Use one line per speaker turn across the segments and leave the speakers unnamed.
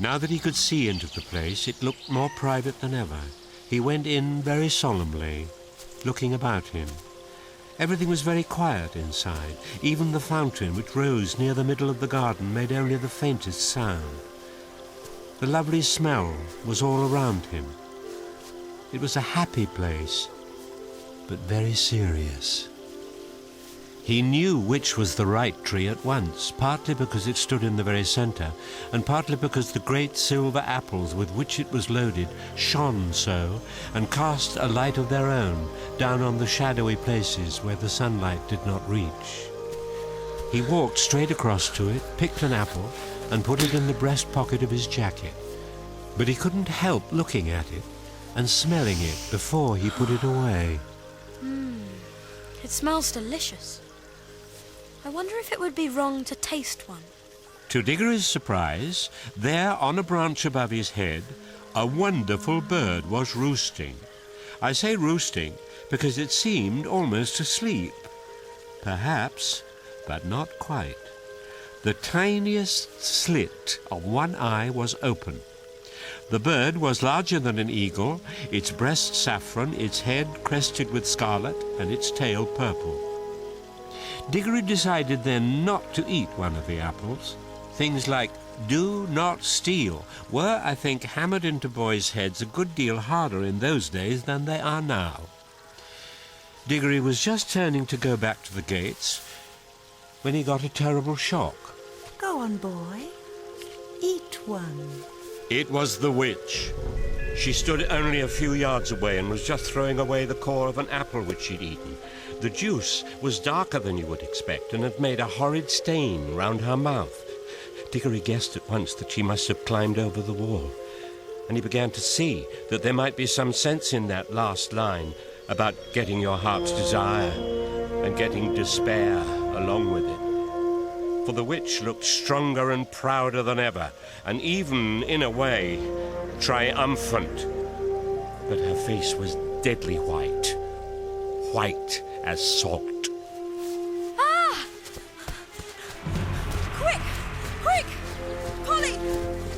Now that he could see into the place, it looked more private than ever. He went in very solemnly, looking about him. Everything was very quiet inside. Even the fountain, which rose near the middle of the garden, made only the faintest sound. The lovely smell was all around him. It was a happy place, but very serious. He knew which was the right tree at once, partly because it stood in the very center, and partly because the great silver apples with which it was loaded shone so and cast a light of their own down on the shadowy places where the sunlight did not reach. He walked straight across to it, picked an apple, and put it in the breast pocket of his jacket. But he couldn't help looking at it and smelling it before he put it away.
It smells delicious. I wonder if it would be wrong to taste one.
To Diggory's surprise, there on a branch above his head, a wonderful bird was roosting. I say roosting because it seemed almost asleep. Perhaps, but not quite. The tiniest slit of one eye was open. The bird was larger than an eagle, its breast saffron, its head crested with scarlet, and its tail purple. Diggory decided then not to eat one of the apples. Things like "do not steal" were, I think, hammered into boys' heads a good deal harder in those days than they are now. Diggory was just turning to go back to the gates when he got a terrible shock.
Go on, boy. Eat one.
It was the witch. She stood only a few yards away and was just throwing away the core of an apple which she'd eaten. The juice was darker than you would expect and had made a horrid stain round her mouth. Diggory guessed at once that she must have climbed over the wall, and he began to see that there might be some sense in that last line about getting your heart's desire and getting despair along with it. For the witch looked stronger and prouder than ever, and even, in a way, triumphant. But her face was deadly white, white as salt.
Ah! Quick! Quick! Polly!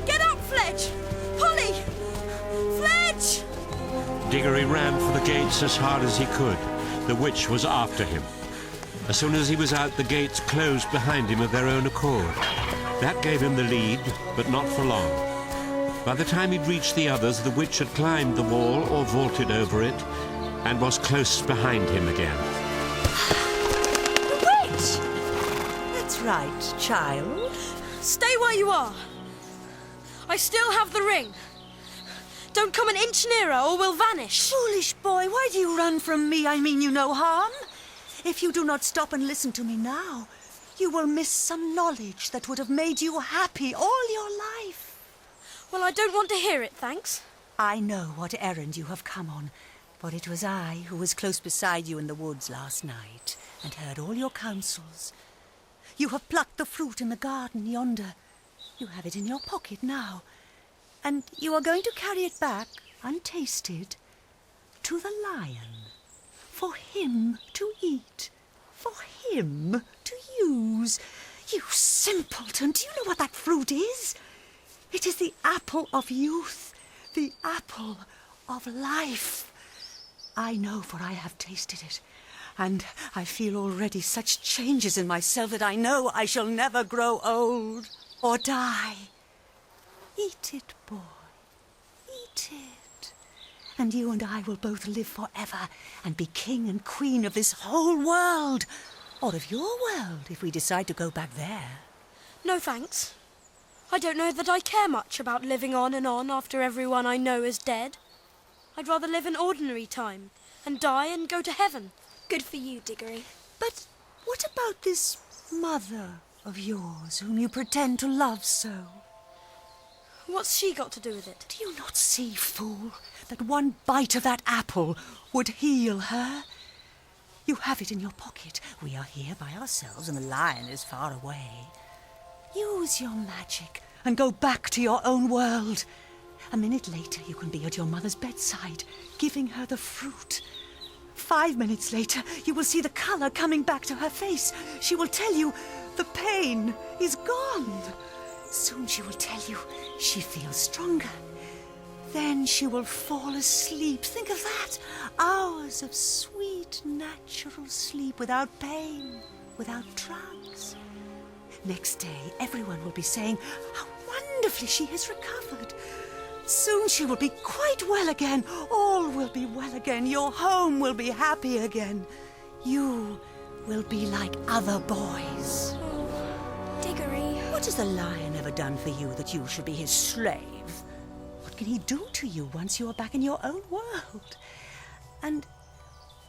Get up, Fledge! Polly! Fledge!
Diggory ran for the gates as hard as he could. The witch was after him. As soon as he was out, the gates closed behind him of their own accord. That gave him the lead, but not for long. By the time he'd reached the others, the witch had climbed the wall or vaulted over it and was close behind him again.
The witch! That's right, child.
Stay where you are. I still have the ring. Don't come an inch nearer or we'll vanish.
Foolish boy, why do you run from me? I mean you no harm. If you do not stop and listen to me now, you will miss some knowledge that would have made you happy all your life.
Well, I don't want to hear it, thanks.
I know what errand you have come on, for it was I who was close beside you in the woods last night and heard all your counsels. You have plucked the fruit in the garden yonder. You have it in your pocket now, and you are going to carry it back, untasted, to the lion. For him to eat, for him to use. You simpleton, do you know what that fruit is? It is the apple of youth, the apple of life. I know, for I have tasted it, and I feel already such changes in myself that I know I shall never grow old or die. Eat it, boy, eat it. And you and I will both live forever and be king and queen of this whole world. Or of your world, if we decide to go back there.
No, thanks. I don't know that I care much about living on and on after everyone I know is dead. I'd rather live an ordinary time and die and go to heaven. Good for you, Diggory.
But what about this mother of yours whom you pretend to love so?
What's she got to do with it?
Do you not see, fool, that one bite of that apple would heal her? You have it in your pocket. We are here by ourselves and the lion is far away. Use your magic and go back to your own world. A minute later you can be at your mother's bedside, giving her the fruit. 5 minutes later you will see the colour coming back to her face. She will tell you the pain is gone. Soon she will tell you she feels stronger. Then she will fall asleep. Think of that. Hours of sweet, natural sleep without pain, without drugs. Next day, everyone will be saying how wonderfully she has recovered. Soon she will be quite well again. All will be well again. Your home will be happy again. You will be like other boys.
Oh, Diggory.
What has the lion ever done for you that you should be his slave? What can he do to you once you are back in your own world? And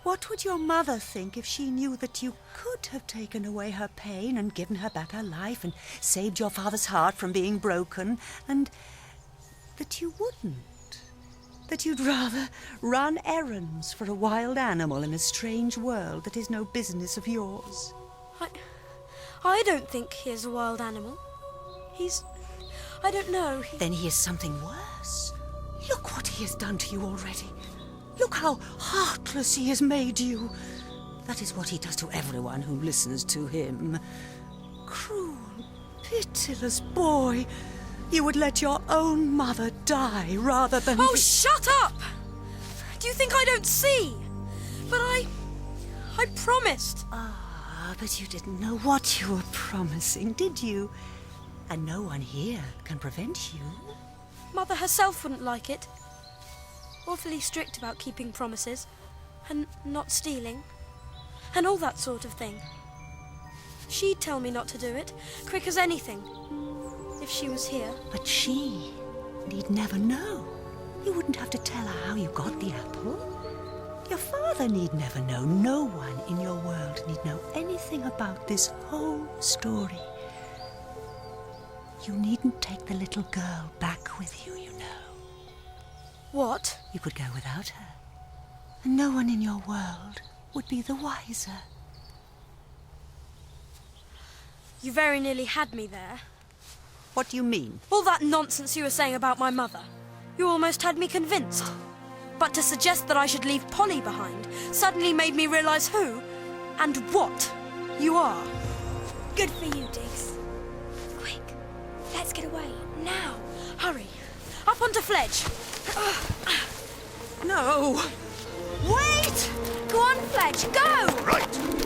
what would your mother think if she knew that you could have taken away her pain and given her back her life and saved your father's heart from being broken, and that you wouldn't? That you'd rather run errands for a wild animal in a strange world that is no business of yours?
I don't think he is a wild animal. I don't know.
Then he is something worse. Look what he has done to you already. Look how heartless he has made you. That is what he does to everyone who listens to him. Cruel, pitiless boy. You would let your own mother die rather than...
Oh, shut up! Do you think I don't see? But I promised.
Ah, but you didn't know what you were promising, did you? And no one here can prevent you.
Mother herself wouldn't like it. Awfully strict about keeping promises, and not stealing, and all that sort of thing. She'd tell me not to do it, quick as anything, if she was here.
But she need never know. You wouldn't have to tell her how you got the apple. Your father need never know. No one in your world need know anything about this whole story. You needn't take the little girl back with you, you know.
What?
You could go without her, and no one in your world would be the wiser.
You very nearly had me there.
What do you mean?
All that nonsense you were saying about my mother. You almost had me convinced. But to suggest that I should leave Polly behind suddenly made me realise who and what you are.
Good for you, Diggs. Quick, let's get away, now.
Hurry. Up onto Fledge.
No! Wait!
Go on, Fledge, go!
Right.